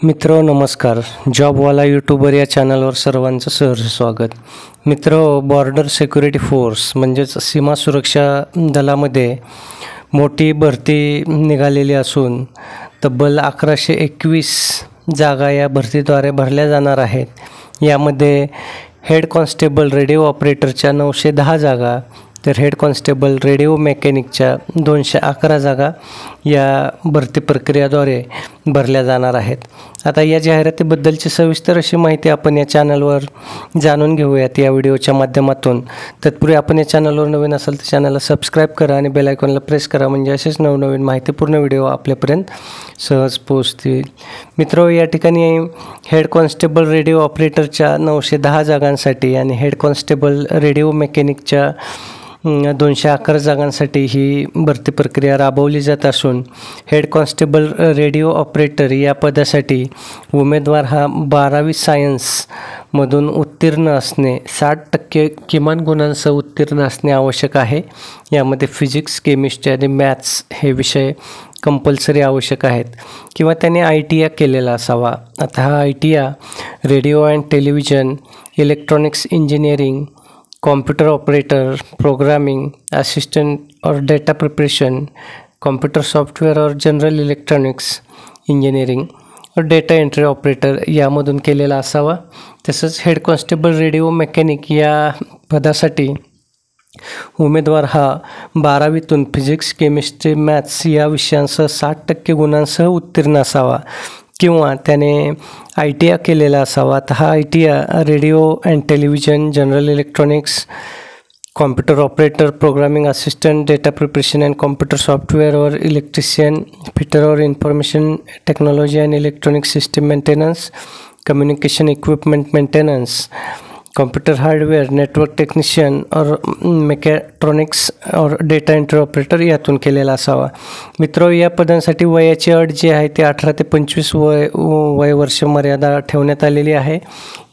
मित्रो नमस्कार. जॉबवाला यूट्यूबर या चॅनलवर सर्वांचं सहर्ष स्वागत. मित्रो, बॉर्डर सिक्युरिटी फोर्स म्हणजेच सीमा सुरक्षा दलामध्ये मोठी भरती निघालेली असून तब्बल 1121 जागा या भरतीद्वारे भरल्या जाणार आहेत. यामध्ये हेड कॉन्स्टेबल रेडिओ ऑपरेटरच्या 910 जागा, तर हेड कॉन्स्टेबल रेडिओ मेकॅनिकच्या 211 जागा या भरती प्रक्रियाद्वारे भरल्या जाणार आहेत. आता या जाहिरातीबद्दलची सविस्तर अशी माहिती आपण या चॅनलवर जाणून घेऊयात या व्हिडिओच्या माध्यमातून. तत्पूर्वी आपण या चॅनलवर नवीन असाल तर चॅनलला सबस्क्राईब करा आणि बेल आयकॉनला प्रेस करा, म्हणजे असेच नवनवीन माहितीपूर्ण व्हिडिओ आपल्यापर्यंत सहज पोहोचतील. मित्रो, या ठिकाणी हेड कॉन्स्टेबल रेडिओ ऑपरेटरच्या 910 जागांसाठी आणि हेड कॉन्स्टेबल रेडिओ मेकॅनिकच्या 211 जागांसाठी ही भरती प्रक्रिया राबवली जात असून हेड कॉन्स्टेबल रेडिओ ऑपरेटर या पदासाठी उमेदवार हा 12वी सायन्समधून उत्तीर्ण असणे, 60% किमान गुणांसह उत्तीर्ण असणे आवश्यक आहे. यामध्ये फिजिक्स, केमिस्ट्री आणि मॅथ्स हे विषय कंपल्सरी आवश्यक आहेत किंवा त्याने ITI केलेला असावा. आता हा ITI radio and television, electronics engineering, computer operator, programming assistant और डेटा प्रिपरेशन, कंप्यूटर सॉफ्टवेअर और जनरल इलेक्ट्रॉनिक्स इंजिनिअरिंग और डेटा एंट्री ऑपरेटर यामधून केलेला असावा. तसंच हेड कॉन्स्टेबल रेडिओ मेकॅनिक या पदासाठी उमेदवार हा 12वीतून फिजिक्स, केमिस्ट्री, मॅथ्स या विषयांसह 60% गुणांसह उत्तीर्ण असावा किंवा त्याने ITI केलेला असावा. तर हा ITI radio and television, general electronics, computer operator, programming assistant, data preparation and computer software और इलेक्ट्रिशियन, फिटर और information technology and electronic system maintenance, communication equipment maintenance, computer hardware, network technician और mechatronics और data entry operator यातून केलेला असावा. मित्रो, या पदांसाठी वयाची अट जी आहे ती 18 ते 25 वय वर्ष मर्यादा ठेवण्यात आलेली आहे.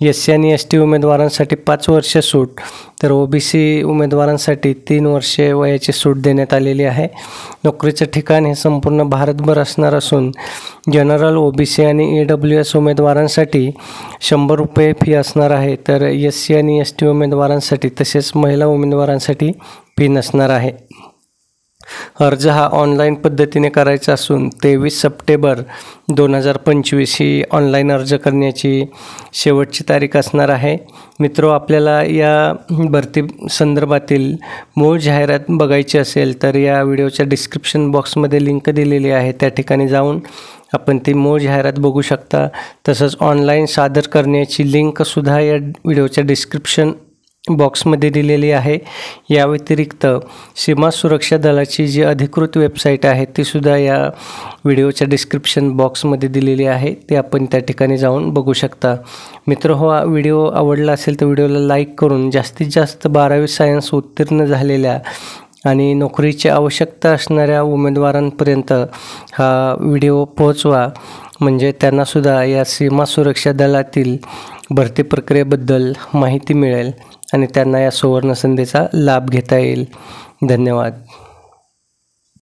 SC आणि ST उमेदवारांसाठी 5 वर्ष सूट, तर OBC उमेदवारांसाठी 3 वर्षे वयाची सूट देण्यात आलेली आहे. नोकरीचं ठिकाण हे संपूर्ण भारतभर असणार असून जनरल, OBC आणि EWS उमेदवारांसाठी 100 रुपये फी असणार आहे, तर SC आणि ST उमेदवारांसाठी तसेच महिला उमेदवारांसाठी फी नसणार आहे. अर्ज हा ऑनलाईन पद्धतीने करायचा असून 23 सप्टेंबर 2025 ही ऑनलाईन अर्ज करण्याची शेवटची तारीख असणार आहे. मित्रो, आपल्याला या भरती संदर्भातील मूळ जाहिरात बघायची असेल तर या व्हिडिओच्या डिस्क्रिप्शन बॉक्समध्ये लिंक दिलेली आहे, त्या ठिकाणी जाऊन आपण ती मूळ जाहिरात बघू शकता. तसंच ऑनलाईन सादर करण्याची लिंकसुद्धा या व्हिडिओच्या डिस्क्रिप्शन बॉक्समध्ये दिलेली आहे. या व्यतिरिक्त सीमा सुरक्षा दलाची जी अधिकृत वेबसाईट आहे तीसुद्धा या व्हिडिओच्या डिस्क्रिप्शन बॉक्समध्ये दिलेली आहे, ते आपण त्या ठिकाणी जाऊन बघू शकता. मित्र, हा व्हिडिओ आवडला असेल तर व्हिडिओला लाईक करून जास्तीत जास्त 12वी सायन्स उत्तीर्ण झालेल्या आणि नोकरीची आवश्यकता असणाऱ्या उमेदवारांपर्यंत हा व्हिडिओ पोहोचवा, म्हणजे त्यांनासुद्धा या सीमा सुरक्षा दलातील भरती प्रक्रियेबद्दल माहिती मिळेल आणि त्यांना या सुवर्ण संधीचा लाभ घेता येईल. धन्यवाद.